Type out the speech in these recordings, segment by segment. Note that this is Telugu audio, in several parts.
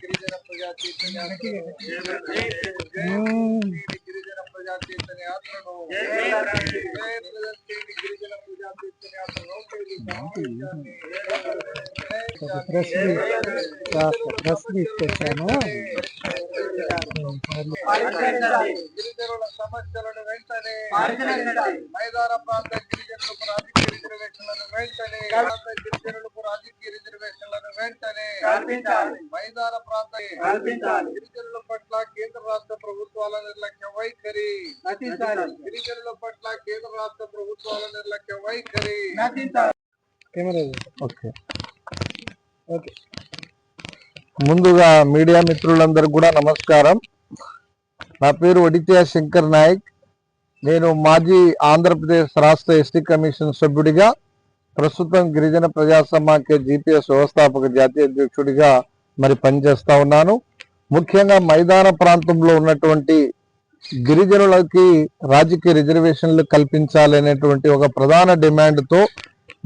గిరిజన ప్రజా చైతన్య యాత్రను గిరిజన ప్రజా చైతన్య గిరిజనుల సమస్యలను వెంటనే మైదాన ప్రాంత గిరిజనులకు రాజకీయ రిజర్వేషన్లను వెంటనే గిరిజనులకు రాజకీయ రిజర్వేషన్లను వెంటనే మైదాన ప్రాంత గిరిజనుల పట్ల కేంద్ర రాష్ట్ర ప్రభుత్వాల నిర్లక్ష్య వైఖరి గిరిజనుల పట్ల కేంద్ర రాష్ట్ర ప్రభుత్వాల నిర్లక్ష్య వైఖరి. ముందుగా మీడియా మిత్రులందరికీ కూడా నమస్కారం. నా పేరు వడిత్యా శంకర్ నాయక్. నేను మాజీ ఆంధ్రప్రదేశ్ రాష్ట్ర ఎస్టీ కమిషన్ సభ్యుడిగా, ప్రస్తుతం గిరిజన ప్రజా సమాఖ్య జీపీఎస్ వ్యవస్థాపక జాతీయ అధ్యక్షుడిగా పనిచేస్తా ఉన్నాను. ముఖ్యంగా మైదాన ప్రాంతంలో ఉన్నటువంటి గిరిజనులకి రాజకీయ రిజర్వేషన్లు కల్పించాలనేటువంటి ఒక ప్రధాన డిమాండ్తో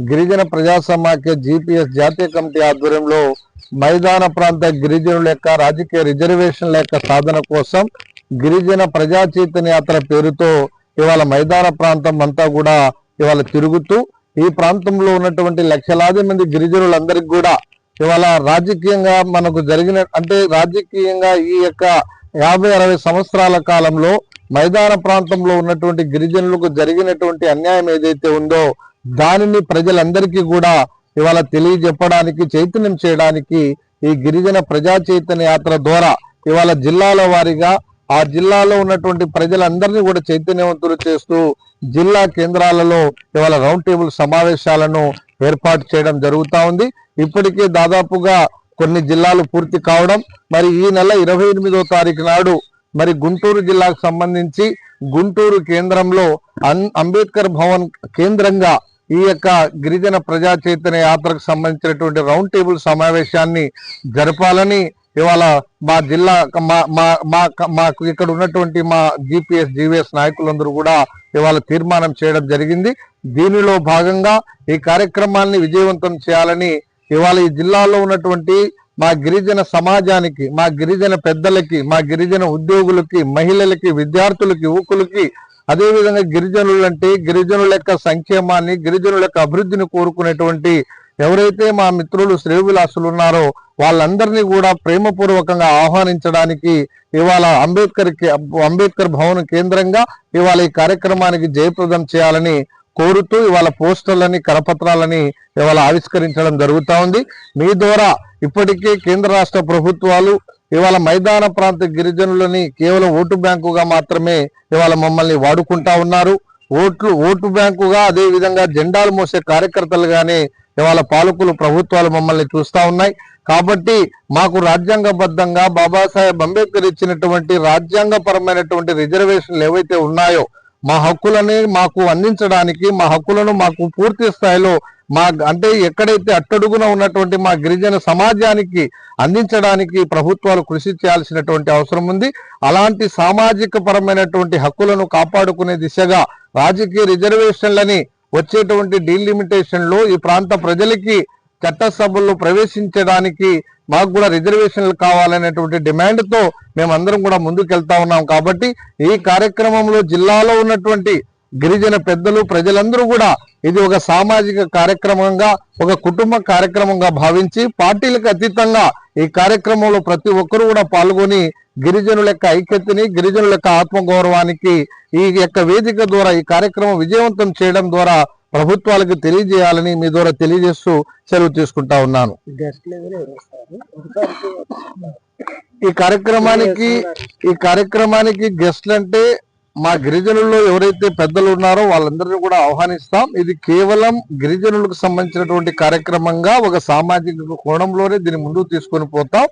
గిరిజన ప్రజా సమాఖ్య జీపీఎస్ జాతీయ కమిటీ ఆధ్వర్యంలో మైదాన ప్రాంత గిరిజనుల యొక్క రాజకీయ రిజర్వేషన్ల యొక్క సాధన కోసం గిరిజన ప్రజా చైతన్య యాత్ర పేరుతో ఇవాళ మైదాన ప్రాంతం అంతా కూడా ఇవాళ తిరుగుతూ ఈ ప్రాంతంలో ఉన్నటువంటి లక్షలాది మంది గిరిజనులందరికీ కూడా ఇవాళ రాజకీయంగా మనకు జరిగిన రాజకీయంగా ఈ యొక్క 50-60 సంవత్సరాల కాలంలో మైదాన ప్రాంతంలో ఉన్నటువంటి గిరిజనులకు జరిగినటువంటి అన్యాయం ఏదైతే ఉందో దానిని ప్రజలందరికీ కూడా ఇవాళ తెలియజెప్పడానికి, చైతన్యం చేయడానికి ఈ గిరిజన ప్రజా చైతన్య యాత్ర ద్వారా ఇవాళ జిల్లాల వారీగా ఆ జిల్లాలో ఉన్నటువంటి ప్రజలందరినీ కూడా చైతన్యవంతులు చేస్తూ జిల్లా కేంద్రాలలో ఇవాళ రౌండ్ టేబుల్ సమావేశాలను ఏర్పాటు చేయడం జరుగుతూ ఉంది. ఇప్పటికే దాదాపుగా కొన్ని జిల్లాలు పూర్తి కావడం, ఈ నెల 28వ తారీఖు నాడు గుంటూరు జిల్లాకు సంబంధించి గుంటూరు కేంద్రంలో అంబేద్కర్ భవన్ కేంద్రంగా ఈ యొక్క గిరిజన ప్రజా చైతన్య యాత్రకు సంబంధించినటువంటి రౌండ్ టేబుల్ సమావేశాన్ని జరపాలని ఇవాళ మా జిల్లా మాకు ఇక్కడ ఉన్నటువంటి మా జీవీఎస్ నాయకులందరూ కూడా ఇవాళ తీర్మానం చేయడం జరిగింది. దీనిలో భాగంగా ఈ కార్యక్రమాన్ని విజయవంతం చేయాలని ఇవాళ ఈ జిల్లాలో ఉన్నటువంటి మా గిరిజన సమాజానికి, మా గిరిజన పెద్దలకి, మా గిరిజన ఉద్యోగులకి, మహిళలకి, విద్యార్థులకి, యువకులకి, అదేవిధంగా గిరిజనులంటే గిరిజనుల యొక్క సంక్షేమాన్ని, గిరిజనుల యొక్క అభివృద్ధిని కోరుకునేటువంటి ఎవరైతే మా మిత్రులు శ్రేయోభిలాషులు ఉన్నారో వాళ్ళందరినీ కూడా ప్రేమపూర్వకంగా ఆహ్వానించడానికి ఇవాళ అంబేద్కర్ భవన్ కేంద్రంగా ఇవాళ ఈ కార్యక్రమానికి జయప్రదం చేయాలని కోరుతూ ఇవాళ పోస్టర్లని, కరపత్రాలని ఇవాళ ఆవిష్కరించడం జరుగుతూ ఉంది. మీ ద్వారా ఇప్పటికే కేంద్ర రాష్ట్ర ప్రభుత్వాలు ఇవాళ మైదాన ప్రాంత గిరిజనులని కేవలం ఓటు బ్యాంకుగా మాత్రమే ఇవాళ మమ్మల్ని వాడుకుంటా ఉన్నారు. ఓటు బ్యాంకుగా, అదే విధంగా జెండాలు మోసే కార్యకర్తలుగానే ఇవాళ పాలకులు, ప్రభుత్వాలు మమ్మల్ని చూస్తా ఉన్నాయి. కాబట్టి మాకు రాజ్యాంగబద్ధంగా బాబాసాహెబ్ అంబేద్కర్ ఇచ్చినటువంటి రాజ్యాంగపరమైనటువంటి రిజర్వేషన్లు ఏవైతే ఉన్నాయో మా హక్కులని మాకు అందించడానికి, మా హక్కులను మాకు పూర్తి స్థాయిలో ఎక్కడైతే అట్టడుగున ఉన్నటువంటి మా గిరిజన సమాజానికి అందించడానికి ప్రభుత్వాలు కృషి చేయాల్సినటువంటి అవసరం ఉంది. అలాంటి సామాజిక పరమైనటువంటి హక్కులను కాపాడుకునే దిశగా రాజకీయ రిజర్వేషన్లని వచ్చేటువంటి డీలిమిటేషన్లో ఈ ప్రాంత ప్రజలకి చట్టసభల్లో ప్రవేశించడానికి మాకు కూడా రిజర్వేషన్లు కావాలనేటువంటి డిమాండ్తో మేమందరం కూడా ముందుకెళ్తా ఉన్నాం. కాబట్టి ఈ కార్యక్రమంలో జిల్లాలో ఉన్నటువంటి గిరిజన పెద్దలు, ప్రజలందరూ కూడా ఇది ఒక సామాజిక కార్యక్రమంగా, ఒక కుటుంబ కార్యక్రమంగా భావించి పార్టీలకు అతీతంగా ఈ కార్యక్రమంలో ప్రతి ఒక్కరూ కూడా పాల్గొని గిరిజనుల యొక్క ఐక్యతని, గిరిజనుల యొక్క ఆత్మగౌరవానికి ఈ యొక్క వేదిక ద్వారా ఈ కార్యక్రమం విజయవంతం చేయడం ద్వారా ప్రభుత్వాలకు తెలియజేయాలని మీ ద్వారా తెలియజేస్తూ సెలవు తీసుకుంటా ఉన్నాను. ఈ కార్యక్రమానికి గెస్ట్లు అంటే మా గిరిజనుల్లో ఎవరైతే పెద్దలు ఉన్నారో వాళ్ళందరినీ కూడా ఆహ్వానిస్తాం. ఇది కేవలం గిరిజనులకు సంబంధించినటువంటి కార్యక్రమంగా ఒక సామాజిక కోణంలోనే దీన్ని ముందుకు తీసుకొని పోతాం.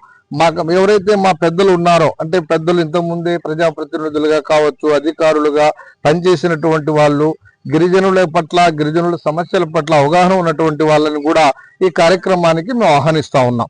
ఎవరైతే మా పెద్దలు ఉన్నారో, పెద్దలు ఇంతకుముందే ప్రజాప్రతినిధులుగా కావచ్చు, అధికారులుగా పనిచేసినటువంటి వాళ్ళు, గిరిజనుల పట్ల, గిరిజనుల సమస్యల పట్ల అవగాహన ఉన్నటువంటి వాళ్ళని కూడా ఈ కార్యక్రమానికి మేము ఆహ్వానిస్తా ఉన్నాం.